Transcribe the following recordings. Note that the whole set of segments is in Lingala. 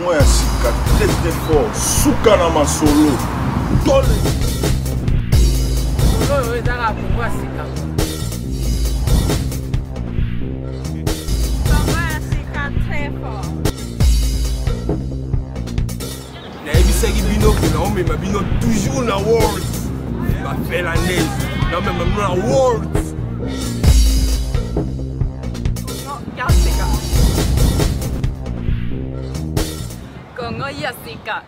Congo ya sika très fort. Suka na masolo. Tole. Solo ezaka Congo ya sika. Congo ya sika très fort. Naebisaki bino ke na omema bino toujours na world. Ba fait la neige. Na omema bino na world. Congo ya sika.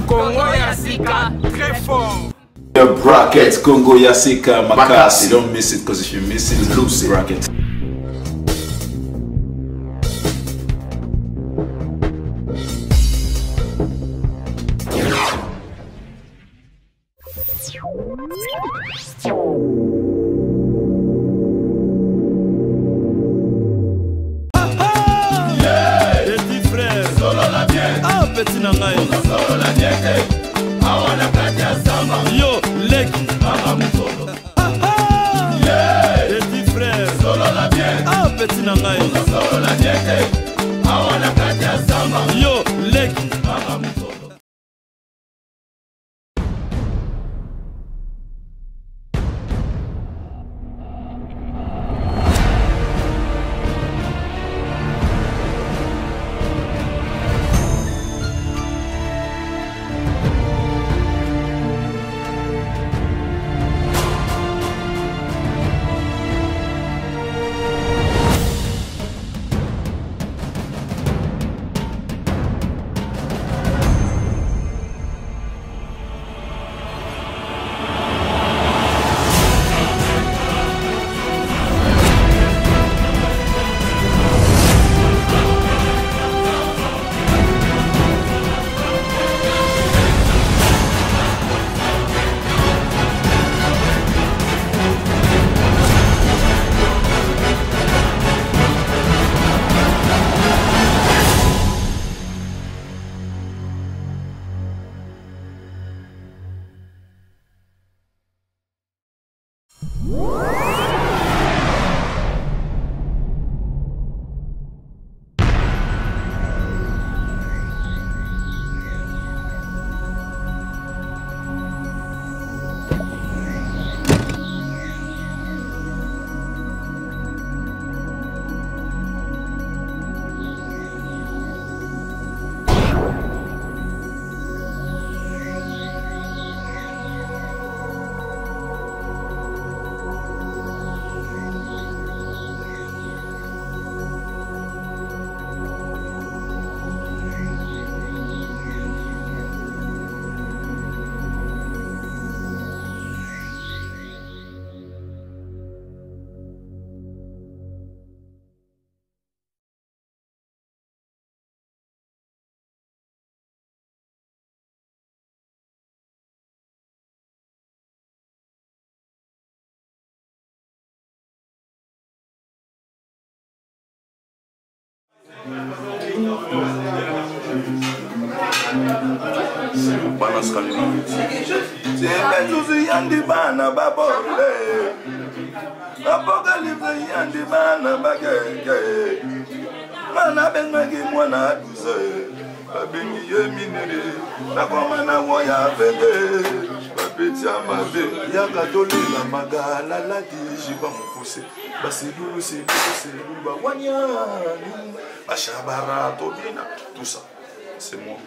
Congo ya sika très fort. Your bracket, Congo Yasika Makasi. Don't miss it, because if you miss it, you lose it. Bracket. Petit frère, solo la bien. Ah, petit nangai. Solo la bien. Awana katia sama. Yo, leki. Mama musolo. Petit frère, solo la bien. Ah, petit nangai. Solo la bien. Awana katia sama. Yo, leki. Mama musolo. Banas Kalinovic. Zemezuzi yandi bana babole. Apocalypse yandi bana bagege. Mana bengi mwana duze. Babengi yeminere. Nakoma na woya vende. Babeti amade. Yakatoli la magala la dijiba mukuse. Basidulu sidulu bawanyani. Bashabara tobina. Tout ça. C'est moi.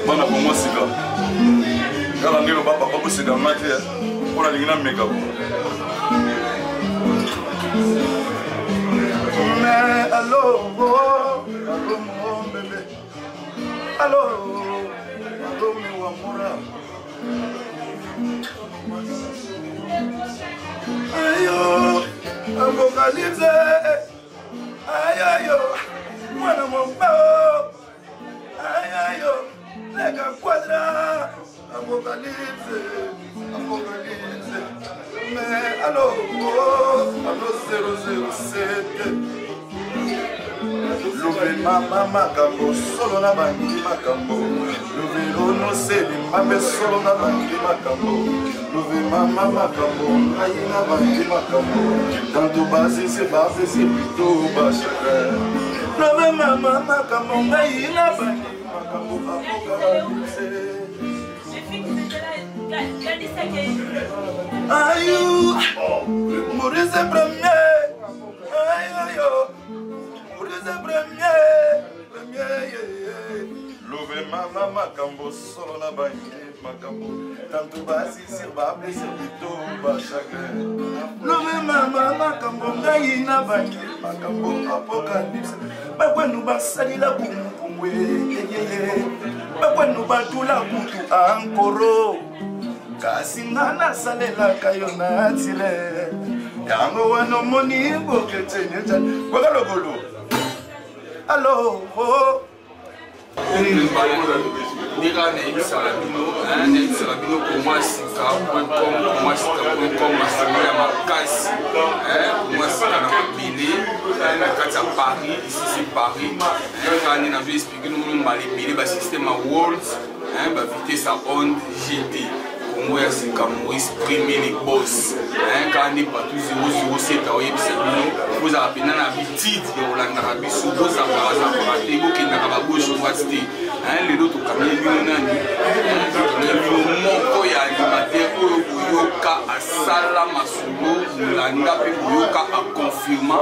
Bana pour moi c'est là. Quand on est au papa papa c'est dans ma tête. On a l'ingénieur méga. Mais allô, allô mon bébé. Allô, allô mon amour. Ayo, Apocalypse. Ayo, mwana mwambao. Ayo, lega quadra. Apocalypse, Apocalypse. Mais allô, allô 007. Love mama makambo solo na bangi makambo. Love lono seli mambe solo na bangi makambo. Love mama makambo ngai na bangi makambo. Tanto basi c'est pas c'est plutôt bas chacun. Love mama makambo ngai na bangi makambo apocalypse. Ayou, mourir c'est premier. Ayo, mourir c'est premier. Love mama makambo solo na bangi makambo. Tanto basi c'est pas c'est plutôt bas chacun. Love mama makambo ngai na bangi makambo apocalypse. Bakwenu basali la kumwe. Bakwenu batula kutu ankoro. Kasi ngana salela kayo na tile. Yango wano moni bokete nyetani. Wakalogolo. Allo. Nira na Salabino, Salabino comment sika, comment sika, masolo ya makasi, comment sika na mabili, na kati ya Paris, ici c'est Paris, quand on a vu expliquer nous malibili ba système à World, ba vitesse à onde GT. Congo ya sika Maurice Premier les boss, quand on est partout 007 à Oyebisabino, vous avez appelé na habitude de Hollande Arabiso, vous avez raté, vous qui n'avez pas gauche ou droite. Les autres caméras moko ya animateur oyo koyoka asala masolo Landa pe koyoka a confirma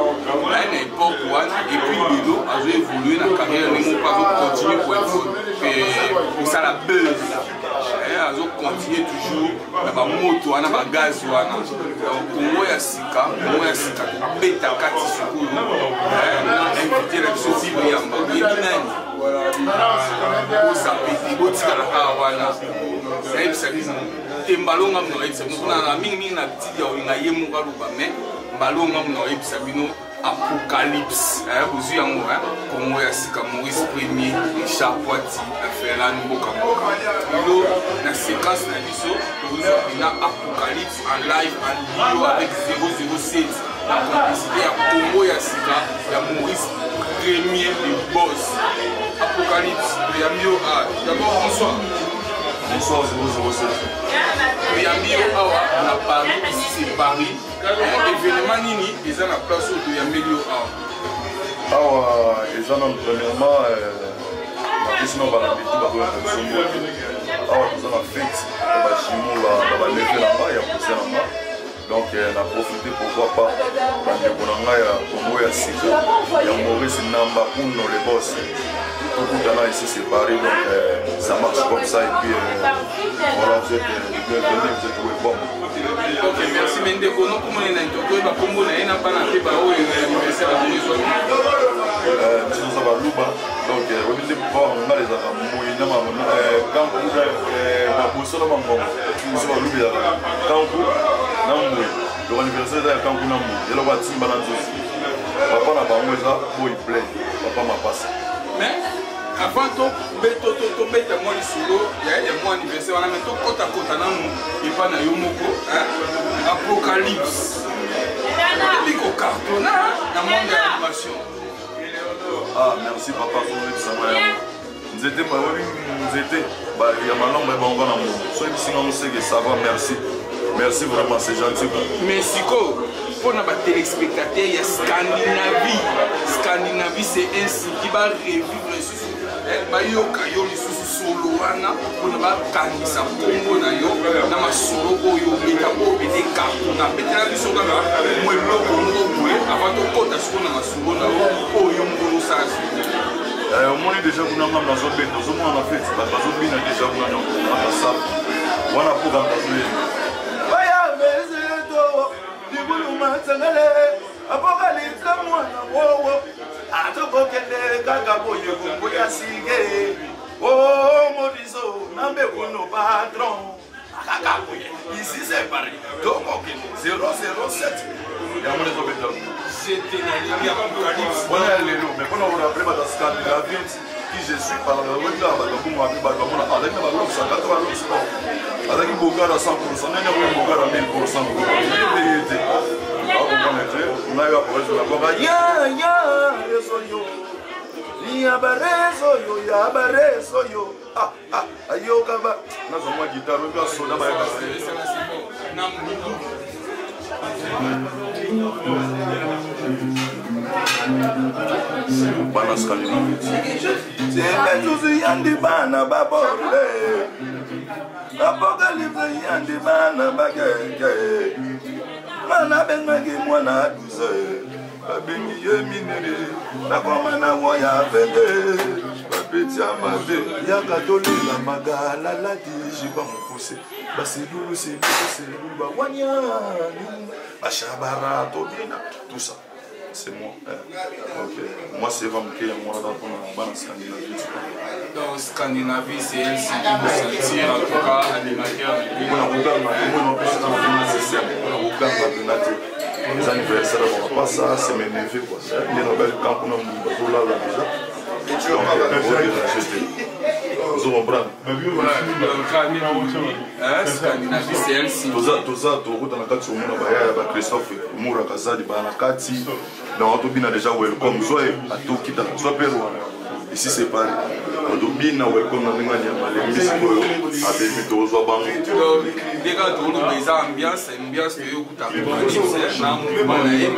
na époque wana et puis lelo azo évoluer na carrière nemo pas continuer pour ça la buzz azo continuer toujours na ba moto wana ba gaz wana Congo ya sika beta kati sikoyo na inviter la société ya mbabi nani ça petit botika la kawana c'est ça tembalonga mno c'est na mingi na petit ya inga yemu kaluba mais balonga mno c'est bino apocalypse vous y en Congo ya sika Maurice Premier Richard Poiti Ferland Bokamboka lo na séquence na biso vous avez apocalypse en live en vidéo avec 007 la complicité ya Congo ya sika ya Maurice Premier le boss Apocalypse, Yamio A. D'abord, bonsoir. Bonsoir 007. Yamio Awa, on a Paris, ici c'est Paris. Événement Nini, ils ont la place où Yamio Awa. Awa, ils ont premièrement, ma question va la mettre dans la fonction. Awa, ils ont la fête, la chimie, la lever là-bas, il y a poussé là-bas. Donc, on a profité, pourquoi pas, parce que on a Congo ya sika, il y a Maurice Namba, Uno, les boss. Tout le temps ici c'est Paris, donc ça marche comme ça. Et puis voilà, vous êtes bienvenus, vous êtes tous les bons. Ok, merci Mendeko. Non, comment on a introduit le Congo, on a pas été par où l'université a donné son nom. Nous avons Luba, donc on est pas on a les Arabes, quand vous avez ma boussole à Mambo, nous avons Luba, quand vous n'avez l'université est quand vous n'avez pas, il y a le bâtiment Balanzos. Papa n'a pas moi ça, il plaît, papa m'a passé. Mais avant tout, bête moi les solo, il y a des mois anniversaire, on a mis tout côte à côte à nous, et pas na yomoko, Apocalypse. Et puis au carton, dans le monde de l'animation. Ah, merci papa pour le savoir. Nous étions pas nous étions. Il y a maintenant mais bon on va soit ici on sait que ça va, merci. Merci vraiment, c'est gentil. Mexico, pour nos téléspectateurs, il y a Scandinavie. Scandinavie, c'est un site qui va revivre les sous. Bayoka yo les sous solo wana pour ne pas gagner sa Congo na yo na masolo oyo beta ko bete carton na bete na biso kaka moi loko ngo avant de kota sur na masolo na oyo ngolo sa. On est déjà dans la zone B, nous sommes en fait, la zone B est déjà dans la salle. On a pour entendre. Apocalypse la mwana wowo atokokende kaka boye Congo ya sige oh modiso nambe kuno patron kaka boye ici c'est Paris tokokende 007 ya mwana zobeta C'était na ligue Apocalypse voilà lelo mais quand on a appelé dans Scandinavie qui je suis par le web là ba ko mo ba ko na avec ba lo sa 80% avec boga à 100% nene ko boga à 1000% on a eu après la baba ya yo Yabarezo yo. Ayo kaba. Nazo mwa guitare bien soda ba yaka. Bana skalina. C'est tous yandi bana babole. Apocalypse yandi bana bageke. Mana bengi mwana duze. Babengi ye minere. Nakomana woya vende. Bapetia mabe. Yakatoli la magala la diji ba mfose. Basidulu c'est ba wanyani. Bashabara tobina tout ça. C'est moi. Ok. Moi, c'est Vamke, moi, là, pour la Scandinavie. Dans Scandinavie, c'est elle qui nous sentir, en tout cas, animateur. Les anniversaires, on va pas ça, c'est mes neveux, quoi. Il y a un bel camp pour nous, là, déjà. Vous comprenez? Scandinavie, c'est elle qui nous sentir. Christophe Moura Kazadi, Banakati. Donc, on a déjà welcome, soit à tout qui t'a soit Pérou. Ici, c'est pareil. On a bien welcome dans les musiques, à des métaux, soit banc. Les gars, tout le monde, ambiance que vous avez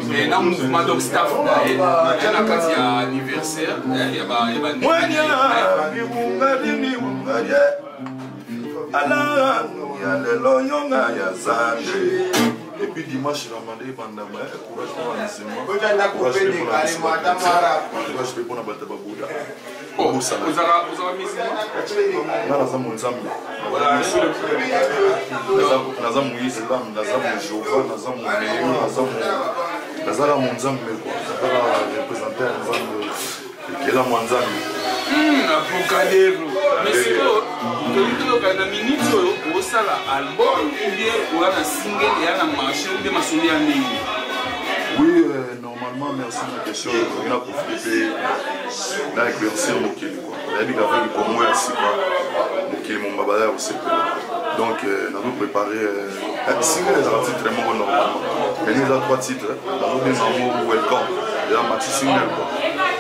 mais dans le mouvement de staff, il y a un anniversaire, il y a et puis dimanche, je vais pendant courage pour l'enseignement, courage pour la Bouddha. Vous avez mis mais c'est que na minute au sala album ou bien ou un single et un marché ou bien ma soulier oui, normalement, merci de la question. On a profité d'éclaircir mon kilo. Il y a des gars qui comme moi aussi, mon kilo, mon babala aussi. Donc, nous avons préparé un single et un titre vraiment normalement. Mais nous avons 3 titres. Nous avons des amours welcome. Il y a un petit single.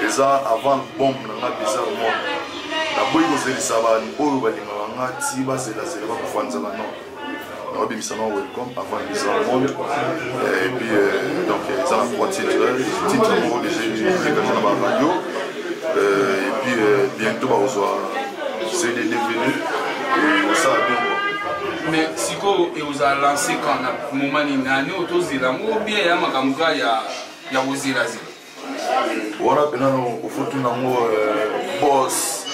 Et ça, avant le bombe, nous avons bizarre au monde. La boy vous avez dit ça va, nous avons dit que nous avons dit que nous avons dit on a mis ça welcome avant de mise en monde. Et puis, donc, ça a 3 titres. Titre numéro déjà, j'ai gagné dans la radio. Et puis, bientôt, on va recevoir CD devenu. Et ça va bien. Mais si vous avez lancé quand on a moment nani autozelamu ou bien il y a makamuka ya ozelazi. Voilà, maintenant, au faut tout nango boss.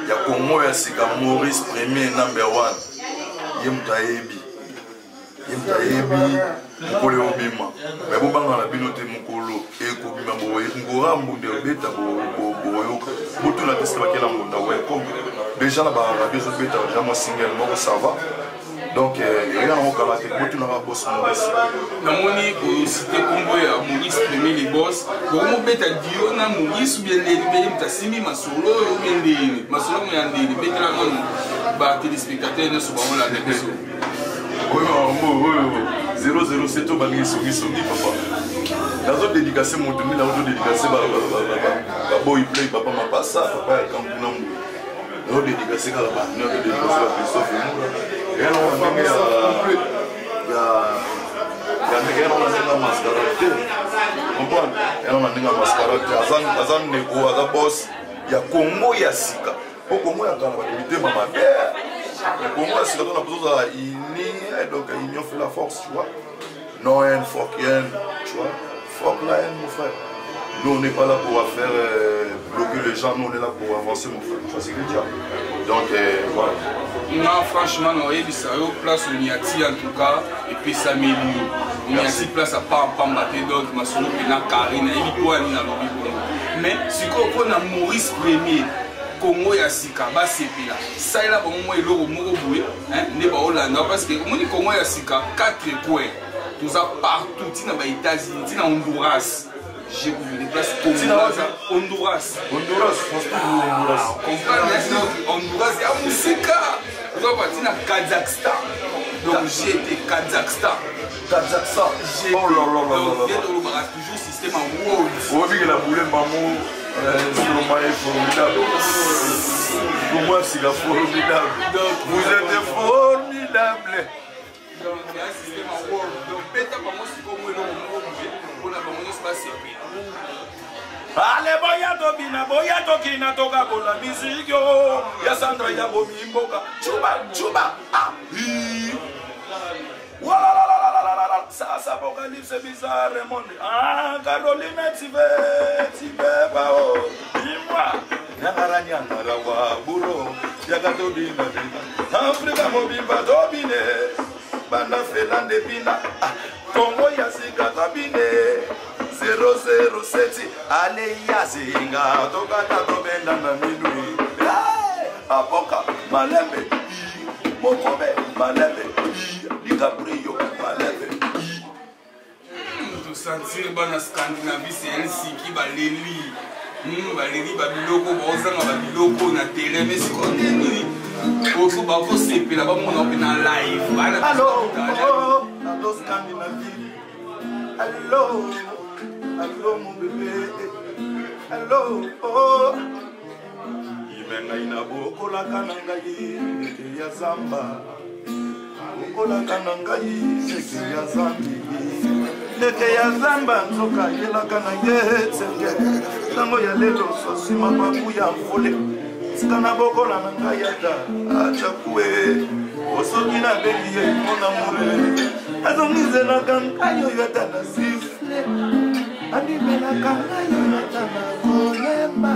Il y a Congo ya sika Maurice Premier number 1. Yemtaebi mukole obima mais bo banga na bino te mukolo ekobima boye ngora mbunde beta boyo botuna teste bakela mbunda welcome déjà na ba radio so beta déjà single moko ça va donc rien en kala te botuna ba boss Maurice na moni ko cité Congo ya Maurice Premier les boss ko mo beta dio na Maurice bien les beta simi masolo yo bien les masolo mo yande beta na ba téléspectateurs ne souvent la dépeso. Oui, 007 au bagage sogi papa. Dans une dédicace mon tourné dans une dédicace boy play papa m'a pas ça papa est comme non. Dans une dédicace là-bas, dans une dédicace à Christophe Moura. Et on a un mascarade. Comprendre? Et on a un mascarade. Azan Neko, Azan Boss, il y a Congo, il y a Sika. Au Congo, il y a l'activité maman. Pour moi, c'est qu'on a besoin d'unir, donc l'union fait la force, tu vois. Non, il y a une force, tu vois. Force là, mon frère. Nous, on n'est pas là pour faire bloquer les gens, nous, on est là pour avancer, mon frère. Tu vois ce que je veux dire? Donc, voilà. Non, franchement, on a eu place où il y a en tout cas, et puis ça m'éloigne. Il y a place à pas battre d'autres, ma solo, il y a Karine, il y a mais si on a Maurice Premier, Congo ya sika ba sepela ça il a bon moi eloko moko boye hein ne ba Hollande parce que moni Congo ya sika 4 coins tout ça partout tina ba États-Unis tina Honduras j'ai vu des places Honduras Honduras ya musika tu vois tina Kazakhstan donc j'ai été Kazakhstan oh là là là là toujours système en world on vit que la boule maman Stromae est formidable. Pour moi, c'est la formidable. Vous êtes formidable. Allez, boya tokina toka kola musique yo ya Sandra ya bomimboka chuba ah ça apocalypse bizarre monde ah Caroline tive bao imwa yagaranya ngarawa buro yagatobina Afrika mobimba dobine banda felande bina Congo ya sika kabine 007 ale yazinga tokata tobenda na minui apoka malembe mokobe malembe dicaprio malembe to sentir bana Scandinavie c'est ainsi qui baleli babiloko bozanga babiloko na terrain mais c'est quoi nini oso ba ko sepela ba mona pe na live bana allo Scandinavie allo mon bébé allo imenga inabo kola kananga yi ya zamba kola kananga yi ya zambi neke ya zamba nzoka yela kananga tsenge tango ya lelo sosima babu ya mfole sikana bokola nanga yata acha kuwe osoki na bebi ye mona mure azongizela kankayo yata na sifle animela kankayo yata na koyemba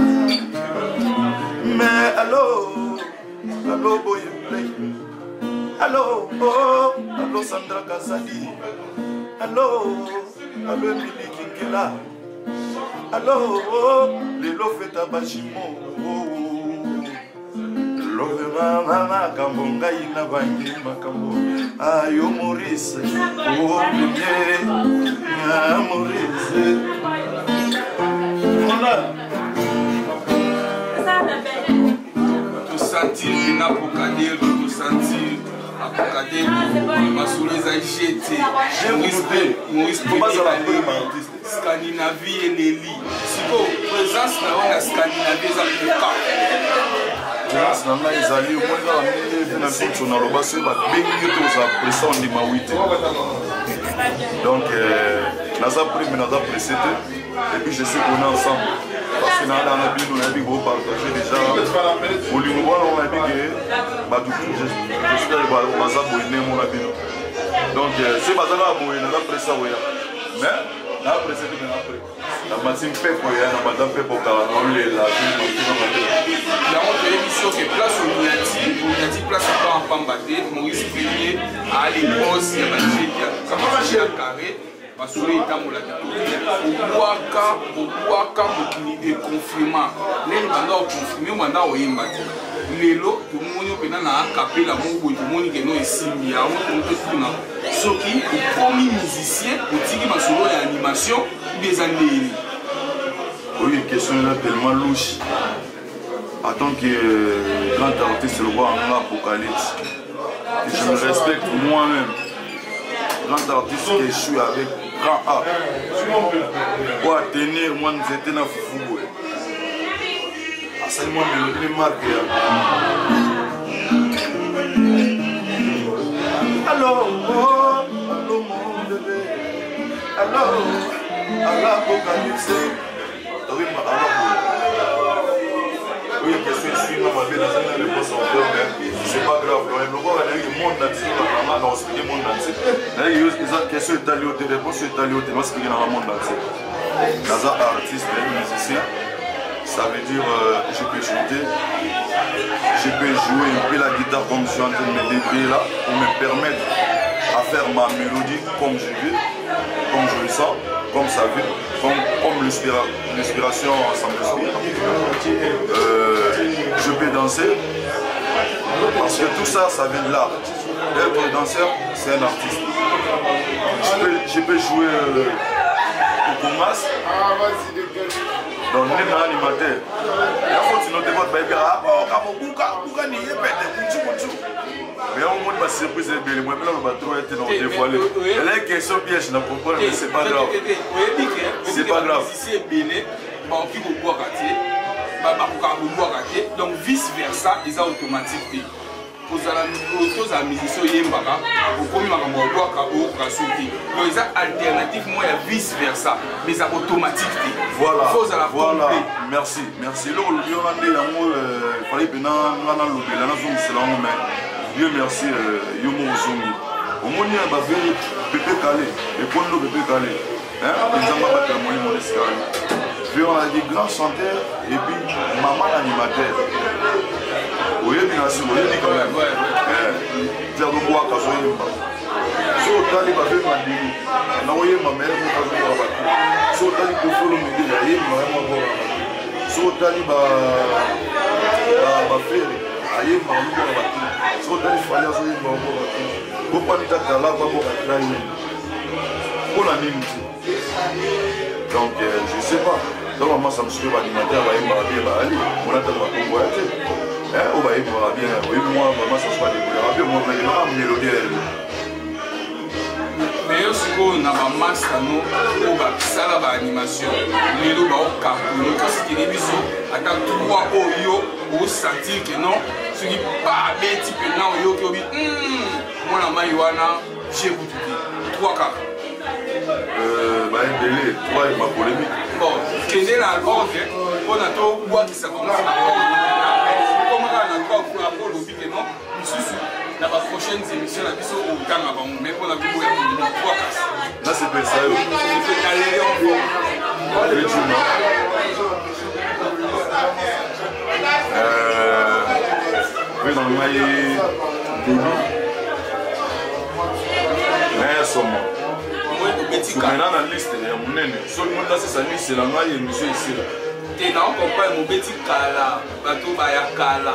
mais allo boy play allo Sandra Kasadi allo Emily Kinkela allo lelo feta bashimo love mama kambo ngai na bangi makambo ayo Maurice Maurice voilà to sentir na pokader to sentir apokade masolo eza jeté Maurice Scandinavie eleli siko présence na wana Scandinavie eza poka présence na ngai ezali omonga bamile na biso na loba soki babengi toza pression ndima 8 donc naza prime naza pressé te et puis je sais qu'on est ensemble parce que dans la Bible on a dit qu'on partager déjà au lieu on a dit que j'espère que baza boyne mon Bible donc c'est bazala boyne na pressa oya mais na pressé te mais après la machine fait quoi ya na banda fait pour kala on les la la honte émission que place au Niati place pas en pambaté Maurice Pellier à l'époque il y a Belgique ça marche à carré masolo etambola obwaka mokili econfinement ndenge banda oconfirme banda oyemba te lelo tomoni opena na akapela moko boye tomoni keno esimbi yango totuna soki okomi musicien otiki masolo ya animation eza ndeni. Oui, une question là tellement louche. En tant que grand artiste, le roi en apocalypse, que je me respecte moi-même. Grand artiste que je suis avec grand A. Pour tenir, moi, nous étions dans le foufou. C'est moi qui me marque. Allô, mon bébé. Allô, à l'apocalypse. Oui, question ici, non, ma vie, c'est pas grave. Le monde entier, on explique le monde entier. La question est allée au télé, réponse est allée au télé, on explique dans le monde entier. Dans un artiste, musicien, ça veut dire je peux chanter, je peux jouer un peu la guitare comme je suis en train de me débrouiller là, pour me permettre à faire ma mélodie comme je veux, comme je le sens, comme ça veut, comme l'inspiration ça m'inspire. Je peux danser, parce que tout ça, ça vient de l'art. Être danseur, c'est un artiste. Je peux jouer au Koumas. Donc, on est un animateur. Il faut que tu notes votre baby. Ah, mais on montre ma surprise et bien, moi, on va trop être dans le dévoilé. Elle a une question piège, je ne comprends pas, mais c'est pas grave. C'est pas grave. bakoki kobwaka te bakokaka kobwaka te donc vice versa eza automatique te tozala musicien oyembaka okomi makambo obwaka oyokoka so te donc eza alternative moko ya vice versa mais eza automatique te voilà voilà merci eloko olobi wana nde yango fali mpena nga nalobela nazongisela yango mais dieu merci yo moko ozongi omoni baveri pepe kale ekondo pepe kale nzambe abatela moyi mona esika wana puis on a des grands chanteurs et puis maman animateur oyebi na nsima oyebi quand même tiakobwaka azoyemba so otali baveri mandeli na oyemba mere moko azoboka bato so otali kofolo mindele ayemba yango aboka bato so otali bafere ayemba azoboka bato so otali fali azoyemba aboka bato kopani tatala baboka trai mpona nini te donc je sais pas donc maman ça me suit l'animateur bayembaka bien baali monataka bakongoya te oyo bayembaka bien oyebi mwa maman ça soit déboulaka bien mwa nalemaka mélodie mais yo sikoyo na bamasano oyo basala baanimation lelo baokartone kasikeli biso ata 3 oyo osentir ke non soki babeti mpena oyoki obi mwana mai wana jekutu te 3 kaka baebele 3 ma polémique bon kende na ordre mpona tobwakisa komasa na ordre komaka na 3 po olobi ke non lisusu na baprochaines émissions na biso otanga bango mais mpona koboya kolima 3 kasi nasepelisa yo epetalele effectivement mpe na ngai debi naye somo maintenant na liste ya monene soki moto asesa liste na ngai émission esila te naokompaye mobeti kala bato baya kala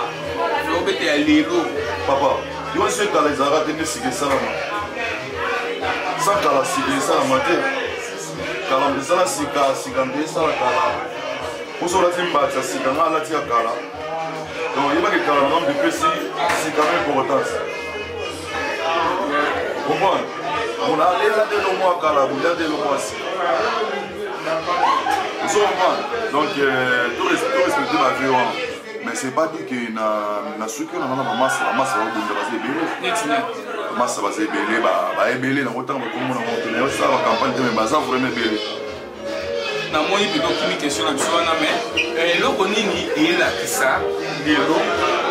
obete ya lelo papa yo so ekala ezalaka te nde sika esalama sa kala sika esalama te kala ezala sika nde esala kala poso olati mbati ya sika nga alati ya kala donc yebaki kala na ngambi epesi sika na importance comprendre on a regardé le mois kala regardé le mois si vous comprenez donc tout respecter la vie mais c'est pas dit que na suki na masse va bunda baser belé masse va ser belé ba ebelé na kotanga ba komona moto na ça va campagne de mais baza vraiment belé na moi plutôt kimi question na biso wana mais eloko nini elakisa lelo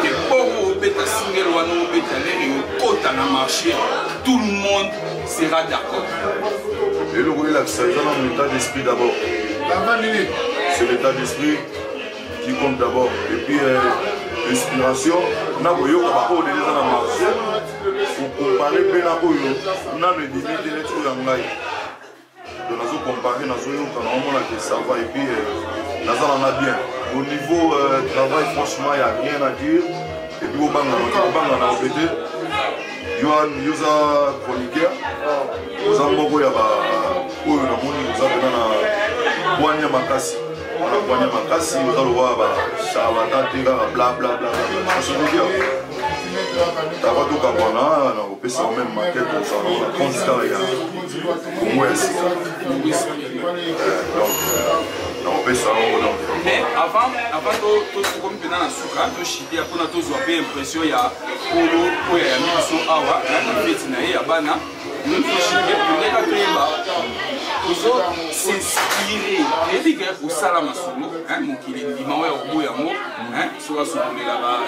ke poko obeta single wana obeta lelo kota na marché tout le monde sera d'accord. Et le rôle c'est dans l'état d'esprit d'abord. C'est l'état d'esprit qui compte d'abord. Et puis l'inspiration, on a voulu qu'on va déjà dans le marché pour comparer bien à Boyo. On a le limite de l'être en gaï. Donc nous comparer, nous avons que ça va et puis nous en a bien. Au niveau travail, franchement, il n'y a rien à dire. Et puis au bang, on a répété. yoza chroniqueur oza moko ya oyo namoni oza pena na bwanya makasi wana bwanya makasi oza loba bacharlatan te kaka blablabla asolokia tava tokabwana na kopesa meme makete ozala na constar ya kongo ya sika donc nakopesa yango donc mais avant tokomi mpena na suka toshite mpona tozwa mpe impression ya polo oyo ya miso awa na feti na ye ya bana toshite pendeka toyeba ozo s'inspire eyebi ke kosala masolo mokili ndima oyo ya koboya yango soki asokolela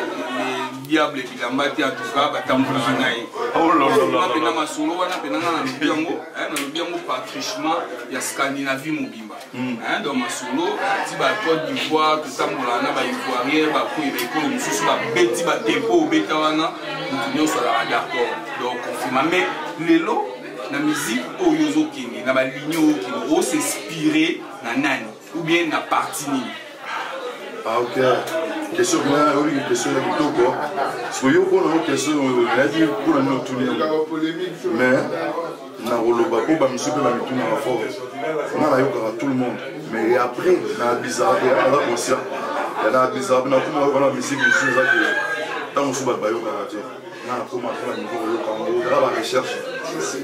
diable bilamba te antuka batambulaka na ye mpena masolo wana mpena nga nalobi yango patrichement ya scandinavie mobimba donc masolo ti bacote d'ivoire totambolaka na baivoirien bakoyi baekolo mosusu babeti batempo obeta wana motu nyonso alaka d'accord donc confirma mais lelo na musique oyo ozokende na baligne oyo okende osinspire na nani ou bien na parti nini ok question kuna oyo question ya kitoko so yo mpona o question nayaki mpona nini otuni mais nakoloba mpo bamisu mpe bamitunaka fort nga nayokaka tout le monde mais après nayabizaka te aza conscient nayabizaka mpe nakomaka wana misiki mosusu eza ke ntango mosusu bato bayokaka te nga nakomaka na niveau koyokango ozala barecherche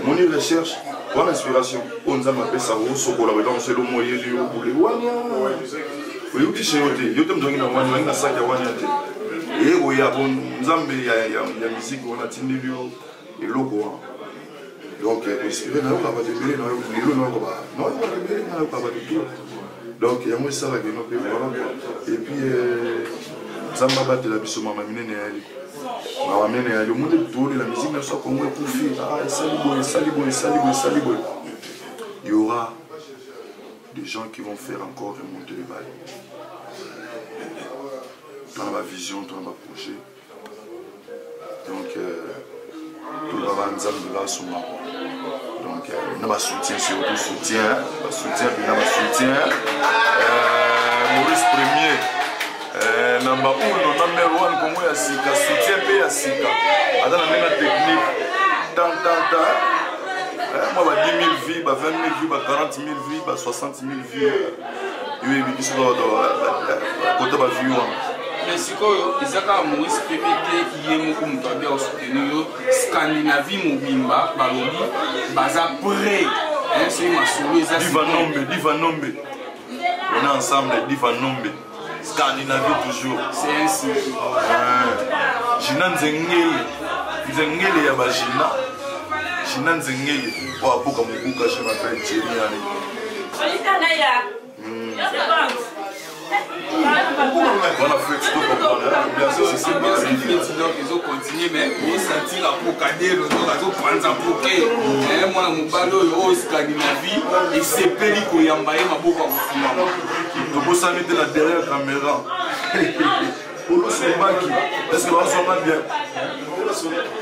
moni recherche wana inspiration oyo nzambe apesaka osokola wetango selo moyeli obule wania Oui, tu sais, yo te mdongi na wani na saki ya wani ate. Et ya bon nzambe ya musique on a tindi yo et logo. Donc espérer na yo ba de belé na yo lelo na yo ba. Non, yo ba de belé na yo ba de tout. Donc il y a moi ça qui no pe voilà. Et puis nzamba ba de la biso mama minene ya li. Mama minene ya yo monde tourner la musique na so Congo pour faire ah salibo. Il y aura des gens qui vont faire encore remonter les balles. Dans ma vision, dans ma projet. Donc, tout le monde de là sur moi. Donc, on a ma soutien, surtout soutien. Maurice Premier. Namba 1, number 1, comme moi, soutien paye à Sika. Dans la même technique, moi, 10 000 vies, 20 000 vies, 40 000 vies, 60 000 vies. Ils sont dans la vie. Mais si ils ont Maurice PPT qui est mon comptable soutenu Scandinavie Mobimba, Baloli, Baza prêt. C'est ma solo. Divanombe. On est ensemble, Divanombe. Scandinavie toujours. C'est ainsi. Jina Nzengele ya Bajina. Jina Nzengele. Pour apoka mubuka, je m'appelle Thierry. Voilà, bien sûr, c'est bien ce qui est donc ils ont continué, mais ils sentir la procadé, le dos, ils ont pris un bouquet. Moi, mon ballon, au Scandinavie, et c'est Pélico Yambaye, ma boca, donc vous savez de la derrière caméra. Polo c'est le bac. Est-ce que vous avez bien?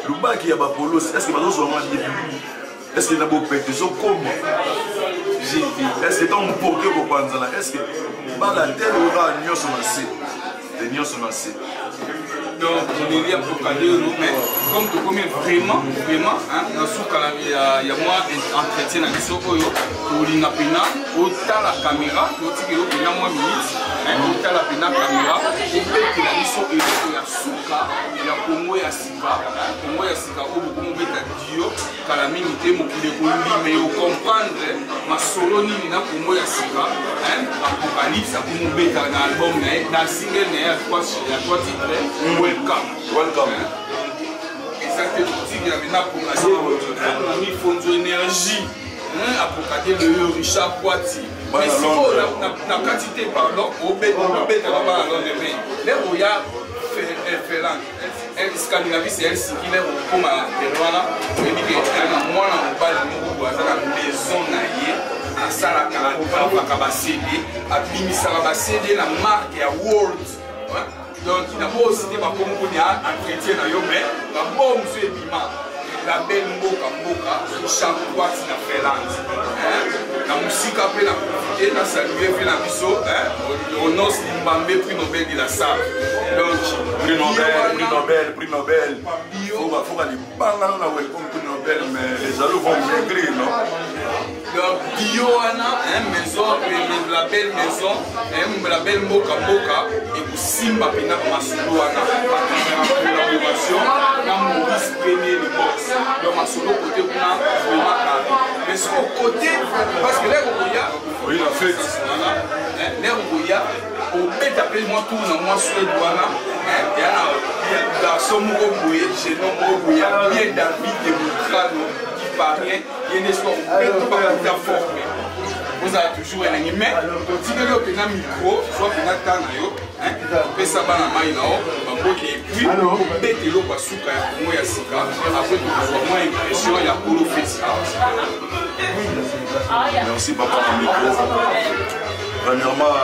Le bac il y a pas polo. Est-ce que vous avez bien? Est-ce qu'il y a beau péter? Comment? Est-ce que tu as un poké pour Panzala? Est-ce que la terre aura un nion son assez? Donc, on est là pour caler, mais comme tu connais vraiment, il y a moi entretien avec Sokoyo, pour l'inapena, autant la caméra, l'autre qui est là, moi, minute, autant la pena caméra, et puis que la mission est là, il y a Souka, il y a Congo et Sika, où beaucoup de Dio, car la minute, mon qui est mais au comprendre, ma solo ni na Congo et Sika, Apocalypse, à Congo Beta, dans l'album, dans le single, il y a trois titres. Welcome. Exactement. Il y a maintenant pour la mis Fonzo Énergie. Apocadé le Richard Poiti. Mais si on a quantité, pardon, au bête là-bas, alors demain. Là où il y a Ferland, Scandinavie, c'est elle qui est comme à Peruana. Il dit qu'il y a moi dans le bal de la maison naïe. À Salaka, à CD, à Bimi Salabacédé, la marque est à World. Donc, il n'a pas aussi dit que nous avons un chrétien, mais la bonne musique la belle Mboka, chaque fois qu'il a fait l'ange. La musique a fait la profité, la salué, fait la mission, on a aussi Mbambé, prix Nobel de la salle. Donc, prix Nobel. Il faut aller parler prix Nobel, mais les jaloux vont maigrir, non? Donc, Dioana, maison, la belle maison, la belle Mboka, et vous Simba Pina Masouana, collaboration, dans Maurice Premier le box. Donc, ma solo côté, on a vraiment carré. Mais sur le côté, parce que là, on y a. Oui, la fête. Là, on y a. Au bête, appelle-moi tout, moi, sur le douana. Il y a dans son mot, j'ai nommé, il y a bien David de Moukrano. Il y a une histoire formée. Vous avez toujours un ennemi, mais si vous avez un micro, soit vous avez un temps, vous pouvez savoir la main, et puis vous mettez l'eau pour souka, moi ya sika, après vous avez moins d'impression, il y a pour le festival. Merci papa pour le micro. Premièrement,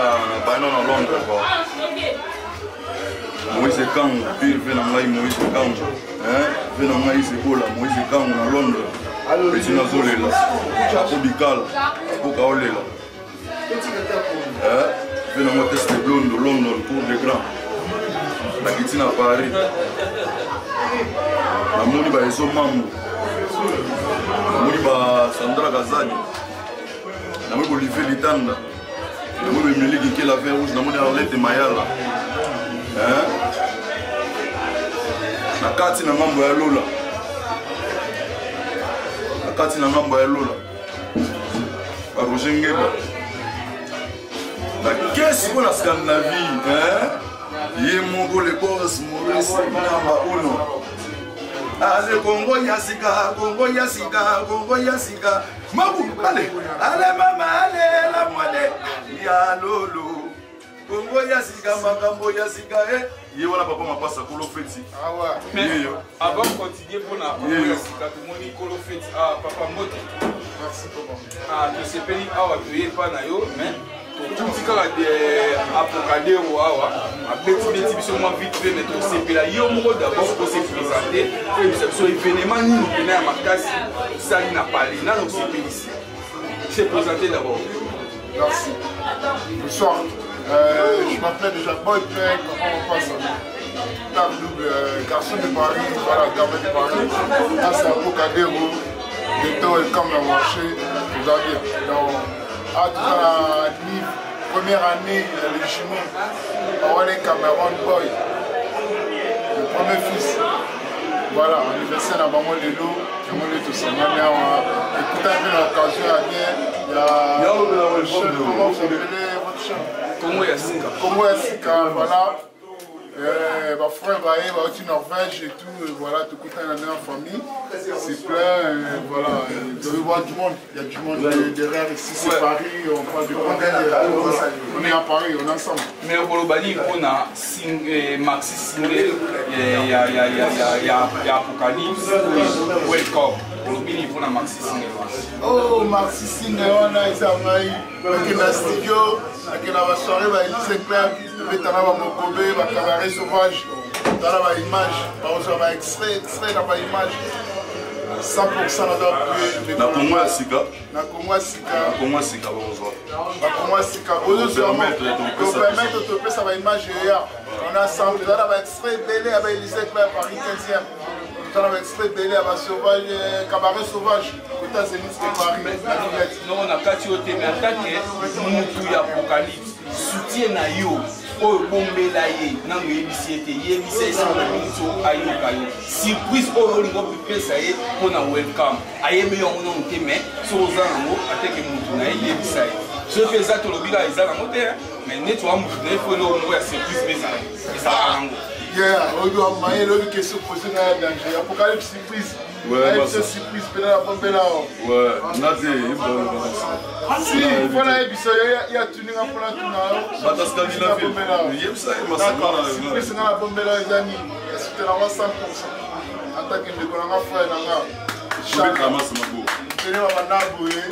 Banon à Londres. Moïse Kang, puis Moïse Kang, Moïse Kang à Londres. Petit Nazolela, Chapeau Bical, Chapeau Kaolela. Venons à tester blonde de London, Tour de Grand. La Kitine à Paris. La Mouniba et son mambo. La Mouniba Sandra Gazani. La Mouniba Olivier Litanda. La Mouniba Mélie qui est la verre rouge. La Mouniba Arlette de Mayala. La Katine à Mambo et Lola. Kati na ngambo ya Lola Roger Ngeba Qu'est-ce qu'on a Scandinavie, hein? Yé Mongo le boss, Maurice Namba Uno. Allez, Congo Yassika, Congo Yassika, Congo Yassika. Mabou, allez, allez, maman, allez, la moelle. Ya Lolo. Congo Yassika, Makambo Yassika, eh. Yé, voilà, papa m'a passé à Kolo Feti. Ah ouais. Mais avant de continuer pour la Congo Yassika, tout le monde dit Kolo Feti. Ah, papa Mote. Merci, papa. Ah, je sais pas, tu n'es pas naïo, mais. Tout ce qu'on a apocadé ou awa, bêti sur moi vite fait, mais tout c'est là. Il y a un mot d'abord pour se présenter. Sur l'événement, nous venons à ma casse, ça n'a pas parlé. Là, on s'est fait ici. Se présenter d'abord. Merci. Bonsoir. Je m'appelle déjà Boy Peng, comment on passe à double garçon de Paris, voilà, gamin de Paris. Là, c'est apocadé où les temps est comme un marché, vous avez dire. À la première année, le jumeau, on est Cameroun Boy, le premier fils. Voilà, anniversaire à Maman Lelo, Maman Lelo, tout ça. Écoutez un peu l'occasion à bien. Il y a comment vous appelez votre chien? Congo Yassika. Congo Yassika, voilà. Ma frère va aller en Norvège et tout, voilà, tout le temps en famille. C'est plein, voilà. Vous allez voir du monde, il y a du monde derrière ici, c'est Paris, on parle de on est à Paris, on est ensemble. Mais au Bolobani, on a Maxi Single, il y a Apocalypse, Welcome. Bolobani, on a Maxi Single. Oh, Maxi Single, on a été dans le studio, avec la soirée, il s'est clair. Mais tu as un cabaret sauvage, tu as une image, tu as un extrait, tu as une image. 100% na Congo Yassika. Na Congo Yassika. Na Congo Yassika, bonsoir. Na Congo Yassika. Pour permettre de te faire une image, on a ensemble, tu as un extrait belé avec Elisée Claire Paris 15e. Tu as un extrait belé avec Sauvage, cabaret sauvage. Tu as un Paris. Non, on a quatre autres, mais en tant que Moutou Apocalypse, soutien na yo. Oh, bombela ye, non, surprise, oh, on peut ça y est, on a welcome. Aïe, mais on a un thème, sur aux animaux, à tel que mon tournage, il est ça. Je fais ça, tout le bilan, ils ont la montée, mais net, on a un faut nous voir surprise, mais ça va en yeah, on doit mailler l'autre question posée dans la danger. Apocalypse surprise. Ouais, c'est surprise, peut-être la bombe là. Ouais, Nadé, il si, voilà, il y a tuning à pour la tournage. Bah, t'as Scandinavie. Il y a ça, il m'a dit. Surprise, c'est la bombe là, les amis. C'était là 100%. En tant que nous avons fait, nous avons. Chaque ramasse, c'est ma boue. C'est là, on a boué.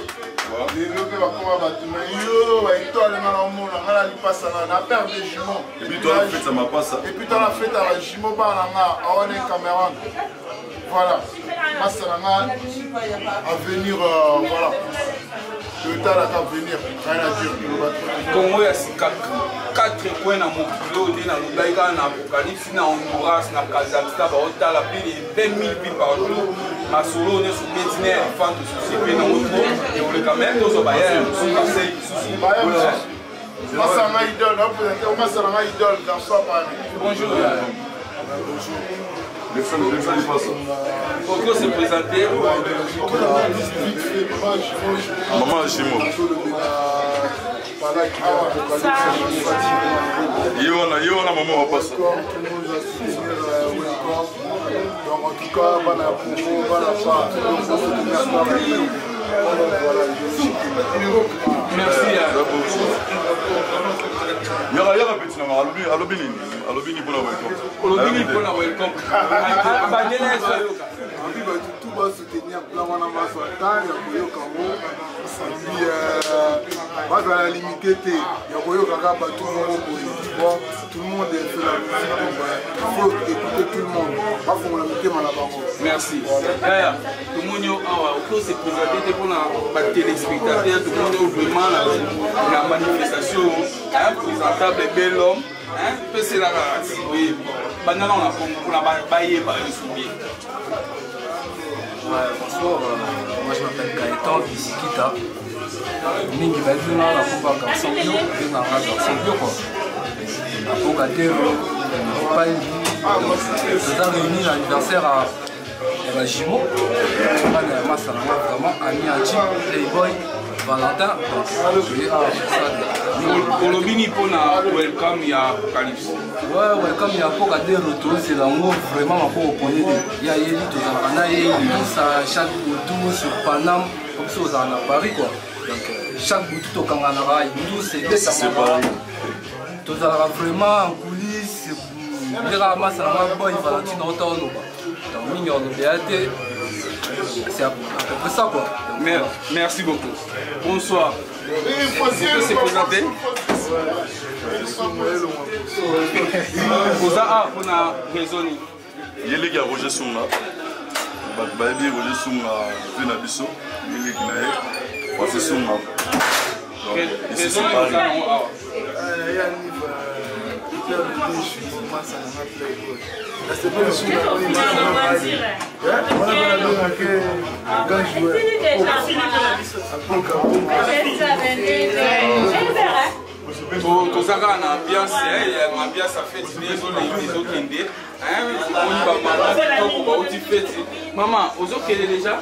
Les gens qui vont comment bâtiment. Yo, et toi, les gens on a les passes là, on a perdu des jumeaux. Et puis toi, la fête, ça m'a pas ça. Et puis toi, la fête, à la jumeau, on est caméra. Voilà, Massalanga à venir, voilà. Le temps à venir, rien à dire. Congo Yassika, 4 points dans mon kilo, dans le Baïga, dans l'Apocalypse, dans Honduras, dans Kazakhstan, on a la plus de 20 000 vies par jour. Ma solo, on est sur Médine, fan de société dans notre groupe, et on est quand même dans ce Bayern, sur Marseille, sous Massalanga idole, on Massalanga idole, garçon à Paris. Bonjour. Bonjour. Les femmes, ils passent. Pourquoi se présenter? Maman Chimo. Yona, maman va passer. En tout cas, merci. Il y a un petit nom, Alobini pour la welcome. Alobini pour la welcome. Tout va soutenir plan on a ma soirée, il y a Koyo la limité, il y a Koyo Kaka, tout le monde est fait la musique, il faut écouter tout le monde. Pas faut la mettre mal à bas. Merci. Tout le monde se présenter pour la téléspectateur, tout le monde est vraiment la manifestation, présentable bel homme. C'est la oui. Maintenant, on a baillé par le soulier. Bonsoir, moi je m'appelle Gaëtan Visikita. Mingi va être là pour pas garçon bio, et dans la garçon bio quoi. Pour gâter pas nous avons réuni l'anniversaire à la Jimo. On a vraiment ami Anchi, Playboy, Valentin. Olobini pour welcome ya Apocalypse. Ouais, welcome ya Apocalypse retour c'est l'amour vraiment pour opposer. Il y a Yeli tout ça, il y a chaque retour sur Paname comme ça aux à Paris quoi. Donc chaque bout tout au Kanganara, tout c'est Paris. Tout ça vraiment en coulisses, il ramasse la boy Valentine Otano. Donc mignon c'est à peu près ça quoi. Merci beaucoup. Bonsoir. C'est présenté. Vous avez raisonné. Il y a Roger Sunga. Baby Roger Sunga vient à Bissau. Il y a Roger Sunga. Ici c'est Paris. Tozaka na ambiance, ambiance a fait les autres indés. Maman, aux autres qu'elle est déjà.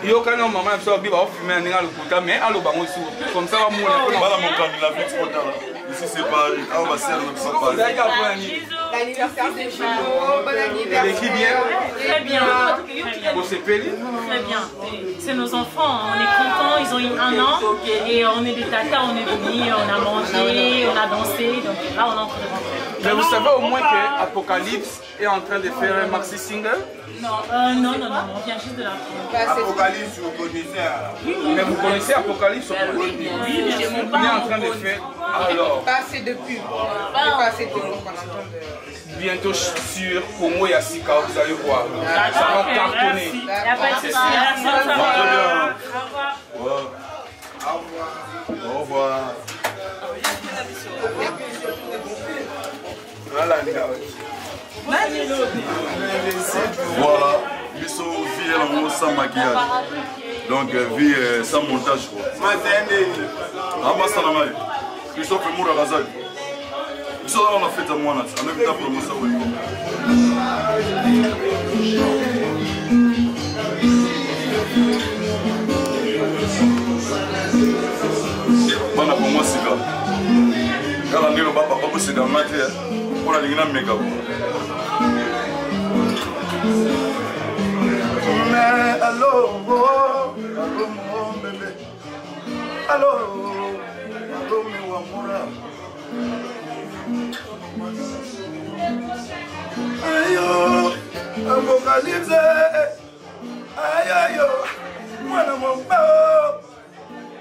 Yo quand maman a fait biba fumer un lokuta mais allo bango sou comme ça mon voilà mon camp la vie trop tard ici c'est Paris on va serrer notre papa l'anniversaire de Chino, bon anniversaire. L'équipe bien. Très bien. Très bien. C'est nos enfants, on est contents, ils ont eu 1 an et on est des tatas, on est venus, on a mangé, on a dansé, donc là on est en train de rentrer. Mais vous savez au moins que Apocalypse est en train de faire un maxi single? Non, on vient juste de la prendre. Apocalypse, vous connaissez? Oui. Mais vous connaissez Apocalypse? Oui, j'ai mon père. Il est en train de faire. Alors. Pas assez de pub. Pas assez de pub qu'on entend de. Bientôt sur Congo Yassika, vous allez voir. Ça va cartonner. Il n'y a pas de souci. Au revoir. Voilà, Bisso vie sans maquillage. Donc vie sans montage. Bisso fait mourir à Razak. Bisso on a fait à moi en même temps pour Moussa. Bana pour moi c'est là. Quand on est au papa c'est dans ma tête. On a les gens méga. Mais allô, allô mon bébé. Allô, allô mon amour. Ayo, Apocalypse. Ayo, moi na mon pao.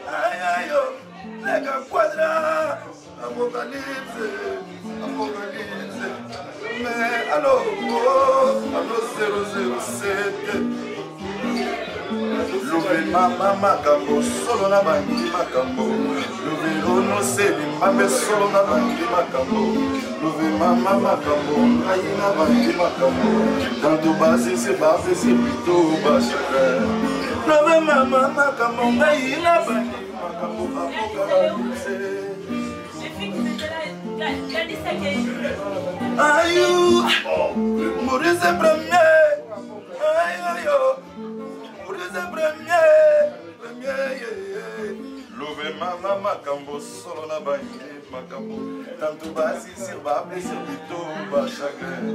Ayo, les gars quadra. Apocalypse, Apocalypse. Mais allô, allô 007. Louve mama makambo solo na bangi makambo. Louve ono seli mame solo na bangi makambo. Louve mama makambo ngai na bangi makambo. Tanto basi c'est pas fait c'est plutôt bas chacun. Louve mama makambo ngai na bangi makambo. Apocalypse. Aïe, Maurice premier. Aïe, Maurice premier. Louve mama makambo solo na bangi makambo. Tanto basi sirba plaisir plutôt bas chagrin.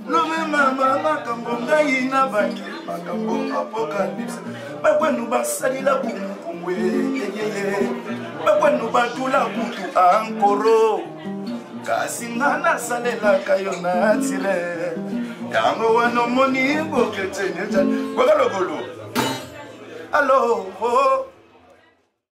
Louve mama makambo ngai na bangi makambo. Apocalypse. Bakwenu basali la bumu kumwe. Bakwenu batula butu ankoro. Kasi ngana salela kayo na tire yango wano moni bokete neta kwa lokolo allo